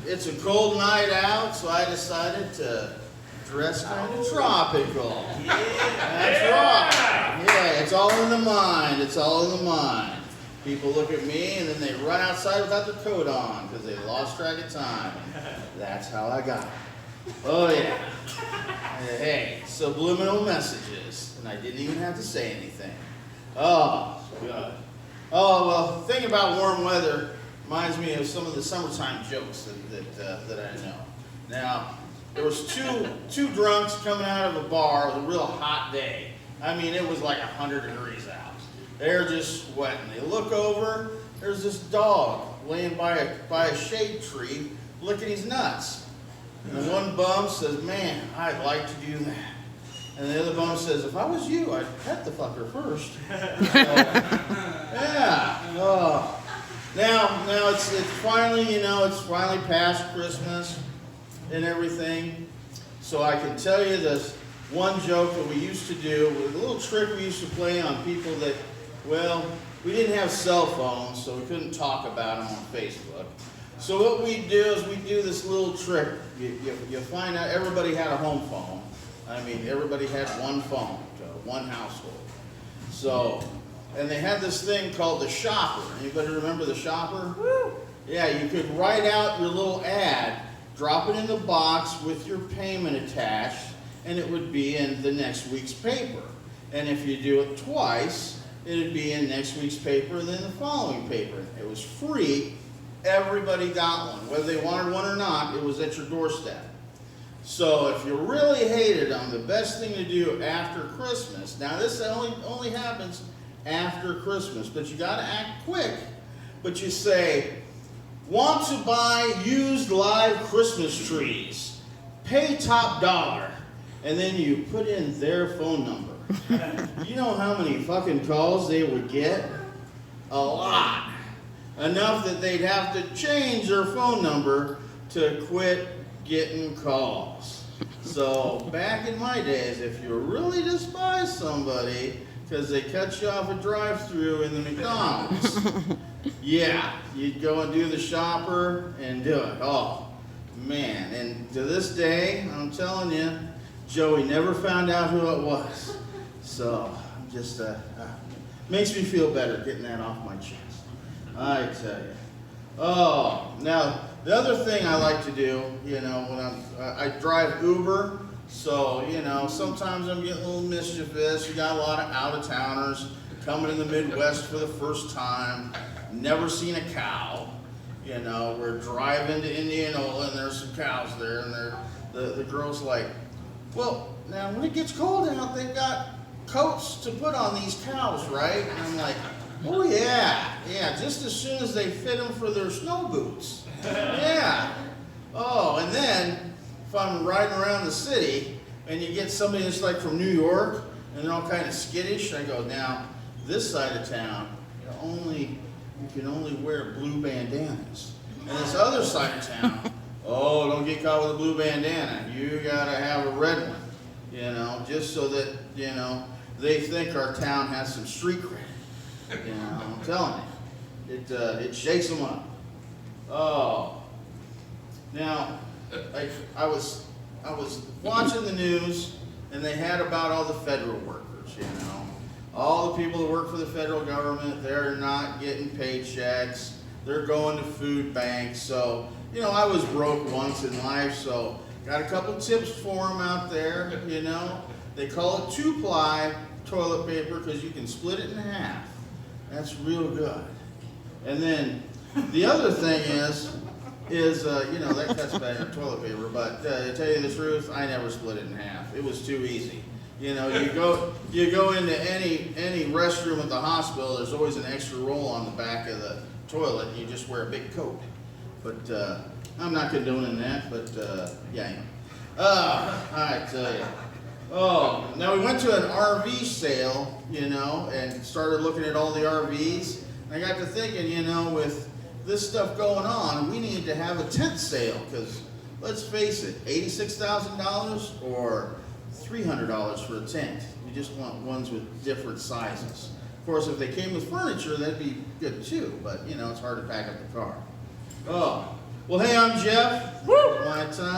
it's a cold night out, so I decided to dress kind of tropical. Yeah. That's right. Yeah, it's all in the mind. It's all in the mind. People look at me and then they run outside without their coat on because they lost track of time. That's how I got it. Oh yeah. Hey, subliminal messages, and I didn't even have to say anything. Oh, good. Oh well, thinking about warm weather reminds me of some of the summertime jokes that I know. Now, there was two drunks coming out of a bar. It was a real hot day. I mean, it was like 100 degrees out. They're just sweating. They look over. There's this dog laying by a shade tree, licking his nuts. And the one bum says, "Man, I'd like to do that." And the other bum says, "If I was you, I'd pet the fucker first." Yeah. Oh. Now it's finally, it's finally past Christmas and everything. So I can tell you this one joke that we used to do, a little trick we used to play on people that, well, we didn't have cell phones, so we couldn't talk about them on Facebook. So what we do is we do this little trick. You find out everybody had a home phone. I mean, everybody had one phone, one household. So, and they had this thing called the shopper. Anybody remember the shopper? Woo! Yeah, you could write out your little ad, drop it in the box with your payment attached, and it would be in the next week's paper. And if you do it twice, it would be in next week's paper and then the following paper. It was free. Everybody got one. Whether they wanted one or not, it was at your doorstep. So if you really hated them, the best thing to do after Christmas, now this only happens after Christmas, but you got to act quick. But you say, "Want to buy used live Christmas trees? Pay top dollar." And then you put in their phone number. You know how many fucking calls they would get? A lot. Enough that they'd have to change their phone number to quit getting calls. So back in my days, if you really despise somebody because they cut you off a drive-through in the McDonald's, yeah, you'd go and do the shopper and do it. Oh, man. And to this day, I'm telling you, Joey never found out who it was. So, just makes me feel better getting that off my chest. I tell you. Oh, now, the other thing I like to do, when I drive Uber, so, sometimes I'm getting a little mischievous. You got a lot of out-of-towners coming in the Midwest for the first time, never seen a cow. We're driving to Indianola and there's some cows there, and the girl's like, "Well, now when it gets cold out, they've got coats to put on these cows, right?" And I'm like, "Oh yeah, just as soon as they fit them for their snow boots." Yeah. Oh, and then if I'm riding around the city and you get somebody that's like from New York and they're all kind of skittish, I go, "Now, this side of town, you can only wear blue bandanas. And this other side of town, oh, don't get caught with a blue bandana. You gotta have a red one, just so that, they think our town has some street cred. I'm telling you, it shakes them up." Oh, now I was watching the news, and they had about all the federal workers. All the people that work for the federal government, they're not getting paychecks. They're going to food banks. So, I was broke once in life, so got a couple tips for them out there. They call it 2-ply toilet paper because you can split it in half. That's real good. And then the other thing is that cuts better than toilet paper. But to tell you the truth, I never split it in half. It was too easy. You go into any restroom at the hospital. There's always an extra roll on the back of the toilet, and you just wear a big coat. But I'm not condoning that. But yeah. I tell you. Oh, now we went to an RV sale, and started looking at all the RVs. And I got to thinking, with this stuff going on, we need to have a tent sale because, let's face it, $86,000 or $300 for a tent. We just want ones with different sizes. Of course, if they came with furniture, that'd be good too, but it's hard to pack up the car. Oh, Well, hey, I'm Jeff. Woo! My time.